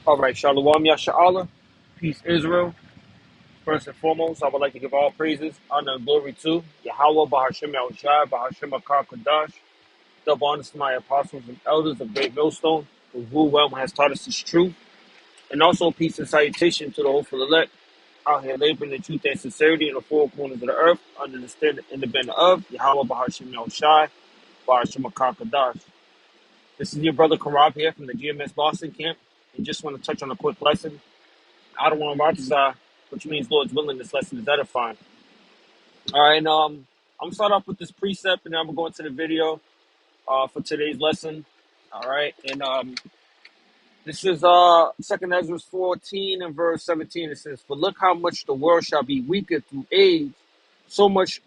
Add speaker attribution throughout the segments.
Speaker 1: All right, Shalom Yasha'Allah. Peace, Israel. First and foremost, I would like to give all praises, honor, and glory to Yahweh, Bahashem Yahushai, Bahashem Akar Kadash, double honors to my apostles and elders of Great Millstone, who rule well and has taught us His truth. And also peace and salutation to the hopeful elect out here laboring in truth and sincerity in the four corners of the earth, under the stand and the banner of Yahweh, Bahashem Yahushai, Bahashem Akar Kadash. This is your brother Karab here from the GMS Boston camp, and just want to touch on a quick lesson. I don't want to Ratazah, which means Lord's willing, this lesson is edifying. All right, I'm gonna start off with this precept, and then I'm gonna go into the video for today's lesson. All right, and this is 2 Ezra 14 and verse 17. It says, "For look how much the world shall be weaker through age, so much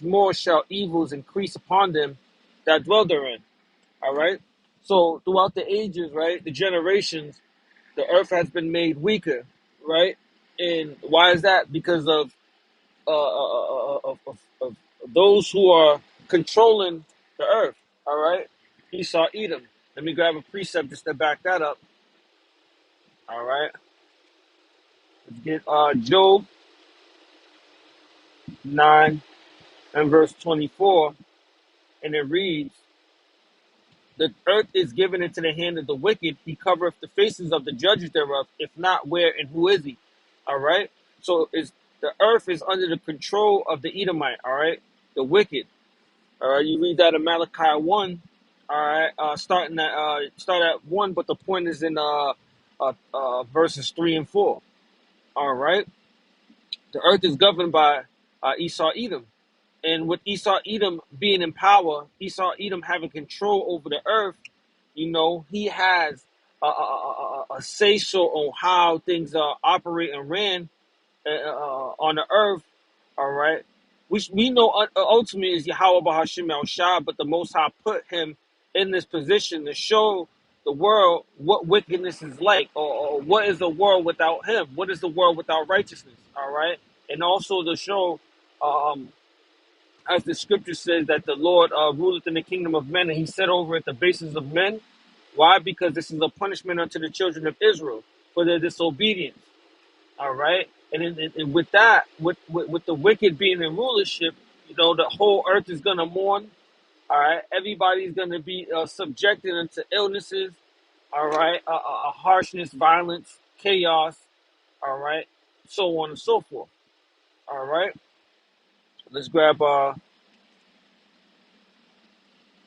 Speaker 1: more shall evils increase upon them that dwell therein." All right, so throughout the ages, right, the generations, the earth has been made weaker, right? And why is that? Because of those who are controlling the earth. All right, Esau, Edom. Let me grab a precept just to back that up. All right, let's get Job 9 and verse 24, and it reads, "The earth is given into the hand of the wicked. He covereth the faces of the judges thereof. If not, where and who is he?" All right. So the earth is under the control of the Edomite. All right, the wicked. All right. You read that in Malachi 1. All right. Start at 1, but the point is in verses 3 and 4. All right. The earth is governed by Esau, Edom. And with Esau Edom being in power, Esau Edom having control over the earth, he has a say so on how things operate and ran on the earth. All right, which we know ultimately is Yahweh Bahashim Yahushai, but the Most High put him in this position to show the world what wickedness is like, or what is the world without him? What is the world without righteousness? All right, and also to show. As the scripture says, that the Lord ruleth in the kingdom of men, and he set over at the bases of men. Why? Because this is a punishment unto the children of Israel for their disobedience. All right, and with that, with the wicked being in rulership, the whole earth is gonna mourn. All right, everybody's gonna be subjected into illnesses. All right, harshness, violence, chaos. All right, so on and so forth. All right. Let's grab one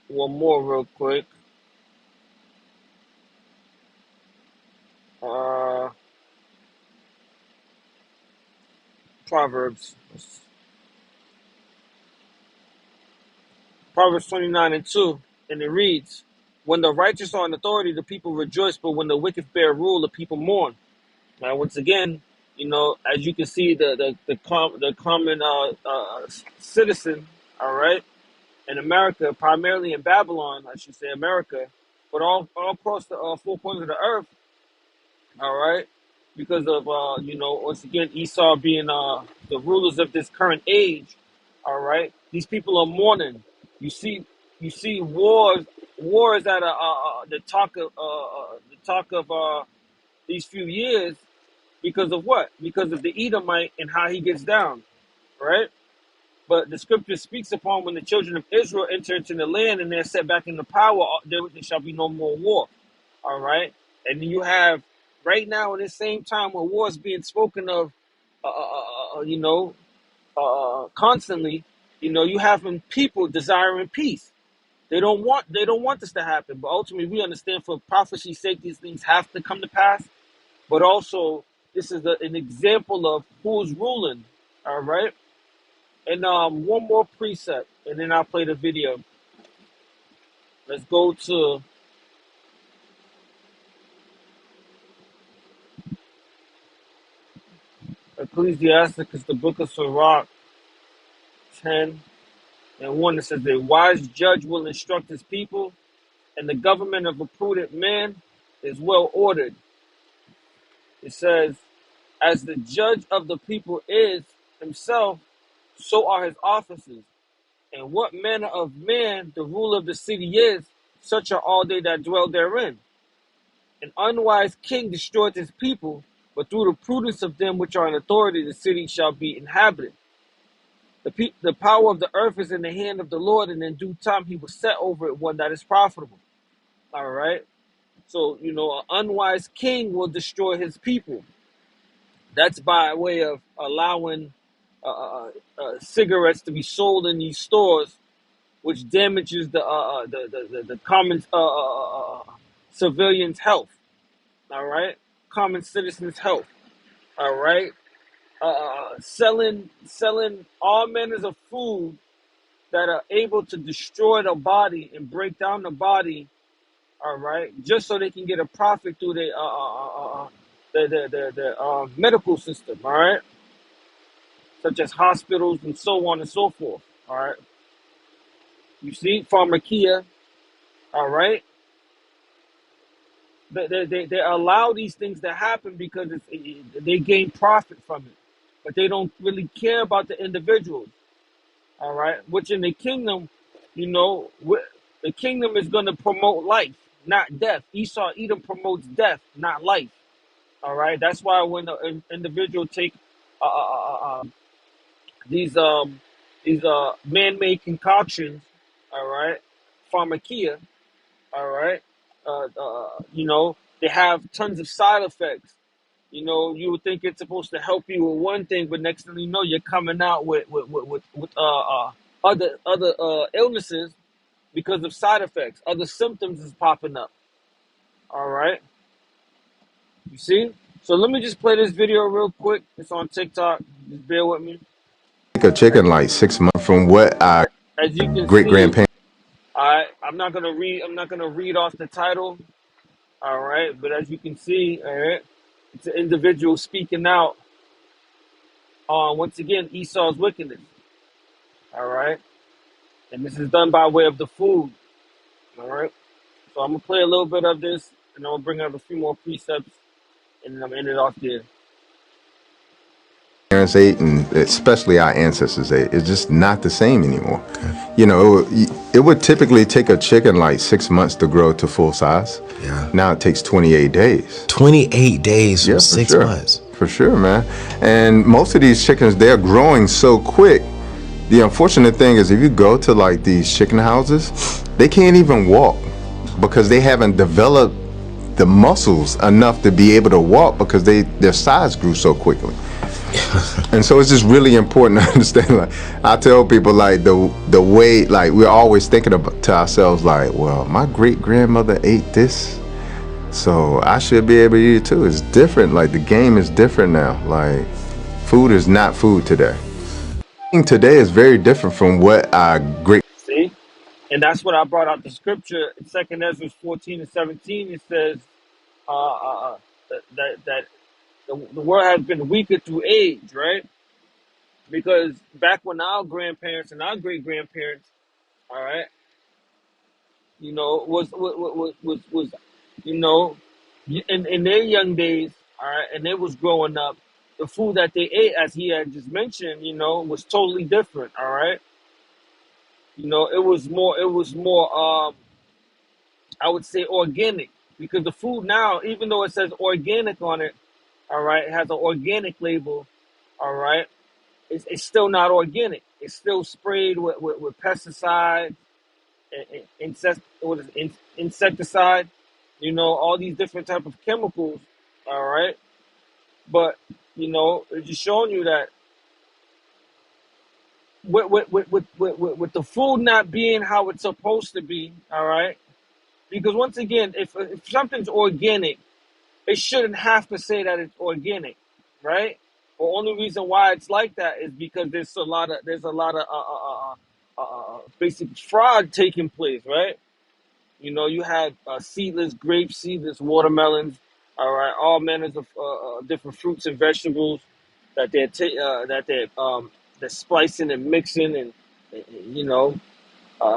Speaker 1: more real quick. Proverbs 29 and 2, and it reads, "When the righteous are in authority, the people rejoice, but when the wicked bear rule, the people mourn." Now, once again, as you can see, the common citizen, all right, in America, primarily in Babylon, I should say America, but all across the four corners of the earth, all right, because of, once again, Esau being the rulers of this current age, all right, these people are mourning. You see wars at the talk of these few years, because of what? Because of the Edomite and how he gets down, right? But the scripture speaks upon when the children of Israel enter into the land and they're set back into power, there shall be no more war. All right. And you have right now in this same time when war is being spoken of, constantly, you have people desiring peace. They don't want this to happen. But ultimately, we understand for prophecy's sake, these things have to come to pass. But also, this is an example of who's ruling. All right. And one more precept, and then I'll play the video. Let's go to Ecclesiasticus, the book of Sirach, 10 and 1. It says, "A wise judge will instruct his people, and the government of a prudent man is well ordered." It says, "As the judge of the people is himself, so are his officers. And what manner of man the ruler of the city is, such are all they that dwell therein." An unwise king destroyed his people, but through the prudence of them which are in authority, the city shall be inhabited. The power of the earth is in the hand of the Lord, and in due time he will set over it one that is profitable. All right. So, an unwise king will destroy his people. That's by way of allowing cigarettes to be sold in these stores, which damages the common civilians' health. All right, common citizens' health. All right, selling all manners of food that are able to destroy the body and break down the body. All right, just so they can get a profit through the medical system. All right, such as hospitals and so on and so forth. All right, you see, pharmakia. All right, they allow these things to happen because they gain profit from it, but they don't really care about the individuals. All right, which in the kingdom, the kingdom is going to promote life, not death. Esau, Edom promotes death, not life. All right, that's why when the individual take uh, uh, uh, um, these man-made concoctions, all right, pharmakia, all right, they have tons of side effects. You would think it's supposed to help you with one thing, but next thing you know, you're coming out with other illnesses because of side effects. Other symptoms is popping up. All right, you see. So let me just play this video real quick. It's on TikTok. Just bear with me.
Speaker 2: A chicken like 6 months from what our
Speaker 1: As you can
Speaker 2: great
Speaker 1: see,
Speaker 2: grandparents.
Speaker 1: I'm not gonna read. I'm not gonna read off the title. All right, but as you can see, all right, it's an individual speaking out on once again Esau's wickedness. All right, and this is done by way of the food. All right, so I'm gonna play a little bit of this, and I'm gonna bring out a few more precepts, and then I'm gonna end it off there.
Speaker 2: Parents ate, and especially our ancestors ate, it's just not the same anymore. It would typically take a chicken like 6 months to grow to full size.
Speaker 3: Yeah.
Speaker 2: Now it takes 28 days.
Speaker 3: 28 days from
Speaker 2: Yeah, for
Speaker 3: 6
Speaker 2: sure.
Speaker 3: months.
Speaker 2: For sure, man. And most of these chickens, they're growing so quick. The unfortunate thing is if you go to like these chicken houses, they can't even walk because they haven't developed the muscles enough to be able to walk because their size grew so quickly. And so it's just really important to understand. Like I tell people, like the way, like we're always thinking about to ourselves, like, well, my great grandmother ate this, so I should be able to eat it too. It's different. Like the game is different now. Like food is not food today. Today is very different from what our great.
Speaker 1: See, and that's what I brought out the scripture in 2 Ezra 14 and 17. It says that the world has been weaker through age, right? Because back when our grandparents and our great grandparents, all right, was in their young days, all right, and they was growing up, the food that they ate, as he had just mentioned, was totally different. All right, it was more I would say organic, because the food now, even though it says organic on it, all right, it has an organic label, all right, it's still not organic. It's still sprayed with pesticides, insecticide, all these different type of chemicals, all right. But it's just showing you that with the food not being how it's supposed to be, all right. Because once again, if something's organic, it shouldn't have to say that it's organic, right? The only reason why it's like that is because there's a lot of basic fraud taking place, right? You have seedless grapes, seedless watermelons, all right, all manners of different fruits and vegetables that they're splicing and mixing and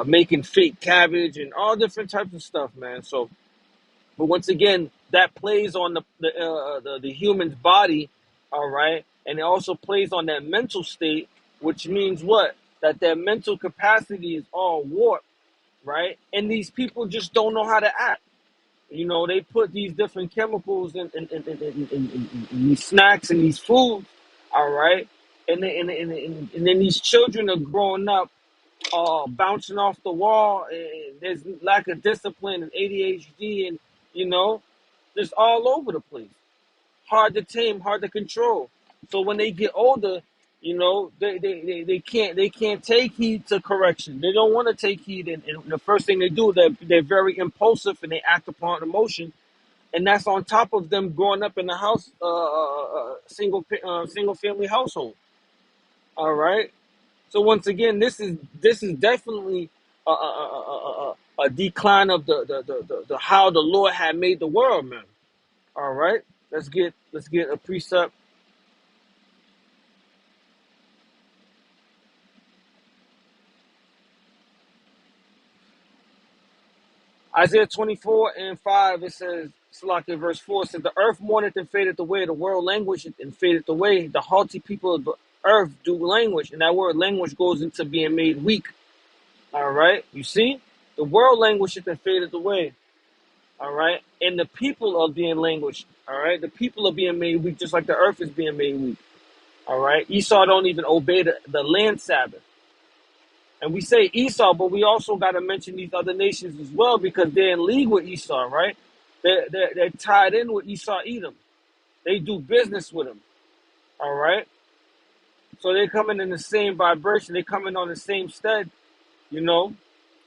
Speaker 1: making fake cabbage and all different types of stuff, man. So, but once again, that plays on the human's body, all right, and it also plays on their mental state, which means what? That their mental capacity is all warped, right? And these people just don't know how to act. You know, they put these different chemicals in these snacks and these foods, all right? And then these children are growing up bouncing off the wall, and there's lack of discipline and ADHD, and, you know, just all over the place. Hard to tame, hard to control. So when they get older, you know, they can't take heed to correction. They don't want to take heed, and the first thing they do, they're very impulsive and they act upon emotion, and that's on top of them growing up in a house, single family household. All right. So once again, this is definitely a decline of the how the Lord had made the world, man. All right. Let's get a precept. Isaiah 24:5, it says, Salaki verse 4 says, the earth mourneth and fadeth away, the world languisheth and fadeth away, the haughty people of the earth do languish. And that word languish goes into being made weak. All right, you see? The world languisheth and fadeth away. All right, and the people are being languished. All right, the people are being made weak, just like the earth is being made weak. All right, Esau don't even obey the land Sabbath. And we say Esau, but we also got to mention these other nations as well, because they're in league with Esau, right? They're tied in with Esau Edom. They do business with him, all right? So they're coming in the same vibration. They're coming on the same stead, you know,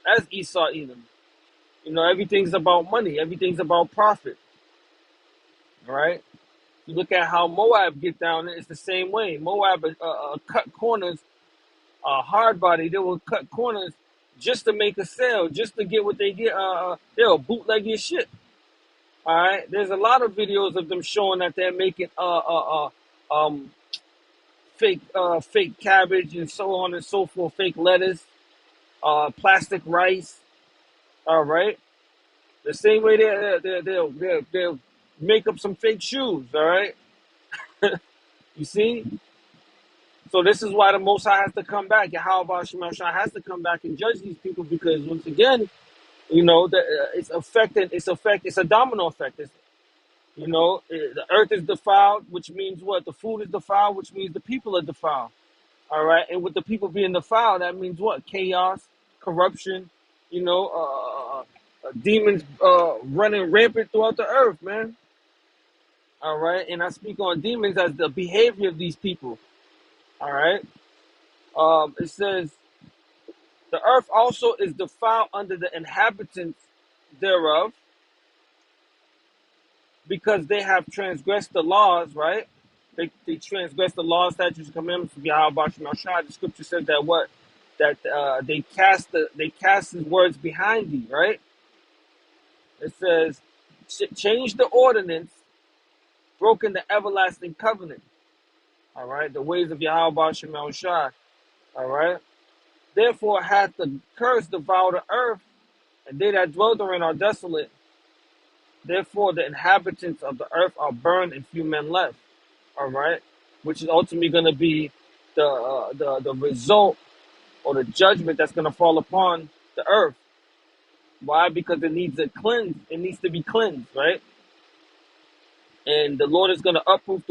Speaker 1: as Esau Edom. You know, everything's about money. Everything's about profit, all right? You look at how Moab get down, it's the same way. Moab cut corners, hard body. They will cut corners just to make a sale, just to get what they get. They'll bootleg your shit. All right. There's a lot of videos of them showing that they're making um fake cabbage and so on and so forth, fake lettuce, plastic rice. All right. The same way they'll make up some fake shoes. All right. You see. So this is why the Most High has to come back, and how about Shema Shai has to come back and judge these people, because once again, you know, it's affecting. It's a domino effect. You know, the earth is defiled, which means what? The food is defiled, which means the people are defiled. All right, and with the people being defiled, that means what? Chaos, corruption. You know, demons running rampant throughout the earth, man. All right, and I speak on demons as the behavior of these people. All right. It says, the earth also is defiled under the inhabitants thereof, because they have transgressed the laws, right? They transgress the laws, statutes, and commandments of Yahweh Shema Shai. The scripture says that what? That they cast his words behind thee, right? It says, change the ordinance, broken the everlasting covenant. All right, the ways of Yahweh Shema Shai. All right. Therefore hath the curse devoured the earth, and they that dwell therein are desolate. Therefore the inhabitants of the earth are burned, and few men left. All right, which is ultimately going to be the result or the judgment that's going to fall upon the earth. Why? Because it needs a cleanse. It needs to be cleansed, right? And the Lord is going to uproot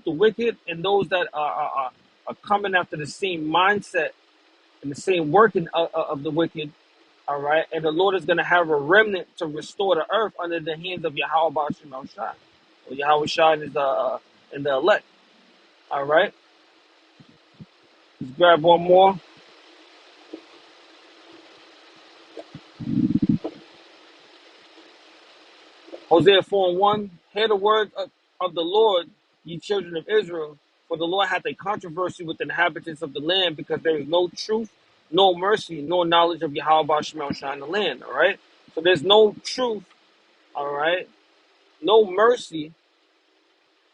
Speaker 1: the wicked, and those that are coming after the same mindset and the same working of the wicked. All right, and the Lord is going to have a remnant to restore the earth under the hands of Yahweh Shem Shai, or Yahweh Shai is in the elect. All right, let's grab one more. Hosea 4:1. Hear the words of the Lord, ye children of Israel, for the Lord hath a controversy with the inhabitants of the land, because there is no truth, no mercy, no knowledge of Yahweh Shem Shai in the land. All right, so there's no truth. All right, no mercy.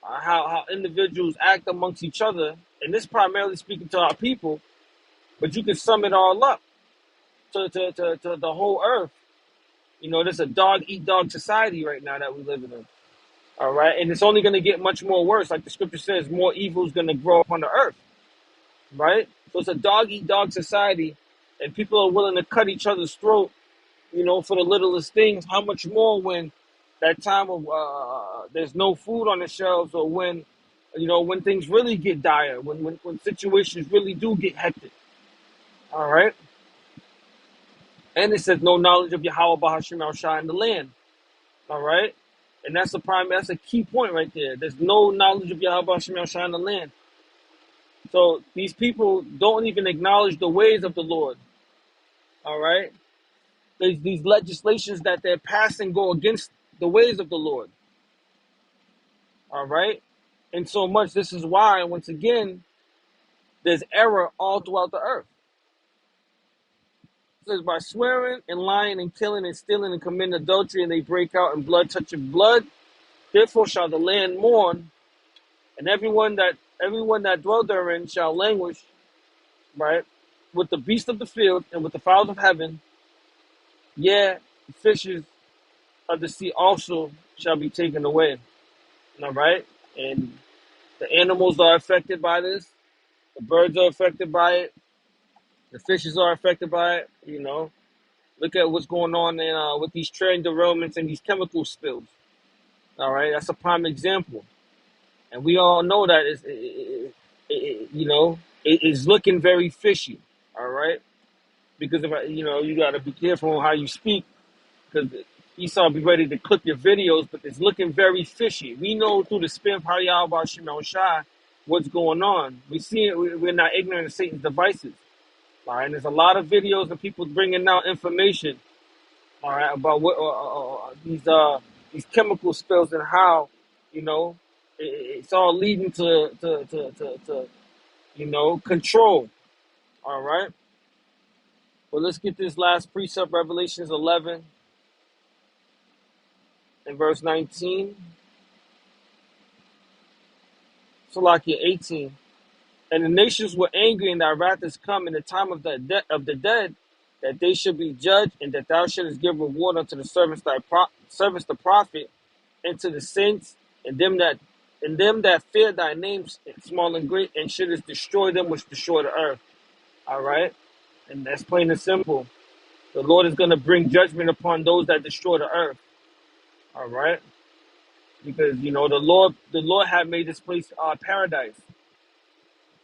Speaker 1: How individuals act amongst each other, and this primarily speaking to our people, but you can sum it all up to the whole earth. You know, there's a dog eat dog society right now that we live in. All right, and it's only going to get much more worse. Like the scripture says, more evil is going to grow up on the earth. Right, so it's a dog eat dog society, and people are willing to cut each other's throat. You know, for the littlest things. How much more when that time of there's no food on the shelves, or when when things really get dire, when situations really do get hectic. All right, and it says no knowledge of Yahweh Bahashim Al Shai in the land. All right, and that's a key point right there. There's no knowledge of Yahweh Bahashim Al Shai in the land. So these people don't even acknowledge the ways of the Lord. All right, these legislations that they're passing go against the ways of the Lord. All right, and so much. This is why, once again, there's error all throughout the earth. It says, by swearing and lying and killing and stealing and committing adultery, and they break out in blood touching blood. Therefore shall the land mourn, and everyone that dwell therein shall languish, right, with the beasts of the field and with the fowls of heaven. Yeah, the fishes of the sea also shall be taken away. All right, and the animals are affected by this. The birds are affected by it. The fishes are affected by it. Look at what's going on with these train derailments and these chemical spills. All right, that's a prime example, and we all know that it's looking very fishy. All right, because if you got to be careful on how you speak, because Esau be ready to clip your videos, but it's looking very fishy. We know through the spirit of Yahweh Shimon Shai what's going on. We see it. We're not ignorant of Satan's devices. All right, and there's a lot of videos of people bringing out information, all right, about what these chemical spills and how it's all leading to control. All right. Well, let's get this last precept, Revelations 11 and verse 19. Salakia 18. And the nations were angry, and thy wrath is come in the time of the dead, that they should be judged, and that thou shouldest give reward unto the servants the prophet, and to the saints, and them that fear thy names, small and great, and shouldest destroy them which destroy the earth. All right, and that's plain and simple. The Lord is going to bring judgment upon those that destroy the earth. All right, because the Lord had made this place paradise.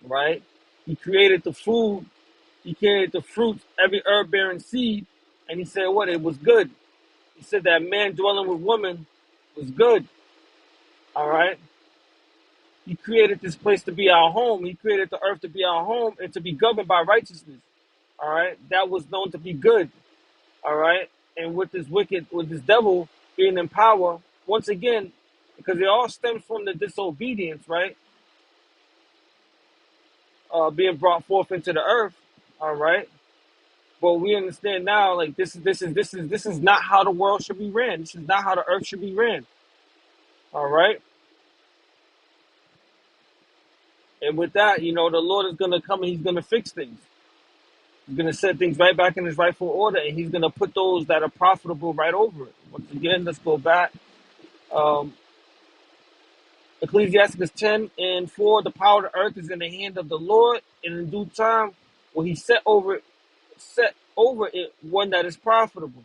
Speaker 1: Right, He created the food. He created the fruits, every herb-bearing seed, and He said what? It was good. He said that man dwelling with woman was good. All right? He created this place to be our home. He created the earth to be our home and to be governed by righteousness. All right? That was known to be good. All right? And with this devil being in power, once again, because it all stems from the disobedience, right? Being brought forth into the earth. All right? But we understand now, like this is not how the world should be ran. This is not how the earth should be ran. All right. And with that, the Lord is gonna come and He's gonna fix things. He's gonna set things right back in His rightful order, and He's gonna put those that are profitable right over it. Once again, let's go back. Ecclesiastes 10:4. The power of the earth is in the hand of the Lord, and in due time will He set over it one that is profitable.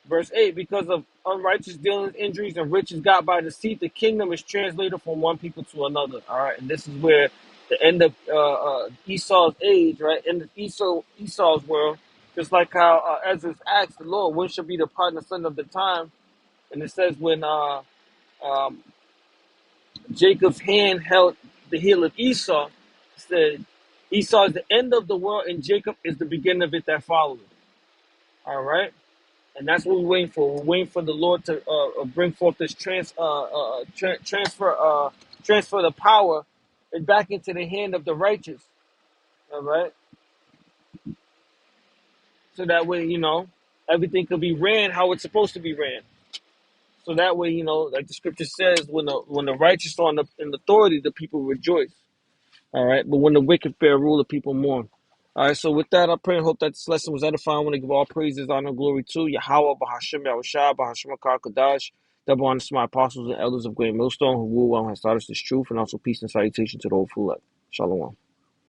Speaker 1: Verse 8, because of unrighteous dealings, injuries, and riches got by deceit, the kingdom is translated from one people to another. All right, and this is where the end of Esau's age, right? End of Esau's world, just like how Ezra asked the Lord, when shall be the partner son of the time? And it says when Jacob's hand held the heel of Esau, it said Esau is the end of the world, and Jacob is the beginning of it that followed. All right. And that's what we're waiting for. We're waiting for the Lord to bring forth this transfer the power and back into the hand of the righteous. All right. So that way, everything could be ran how it's supposed to be ran. So that way, like the scripture says, when the righteous are in authority, the people rejoice. All right. But when the wicked bear rule, the people mourn. All right, so with that, I pray and hope that this lesson was edifying. I want to give all praises, honor, and glory to Yahweh, Bahashem, Yahushua, Bahashem, Akar, Kadash, double honor to my apostles and elders of Great Millstone who rule well and has taught us this truth, and also peace and salutation to the whole full. Shalom.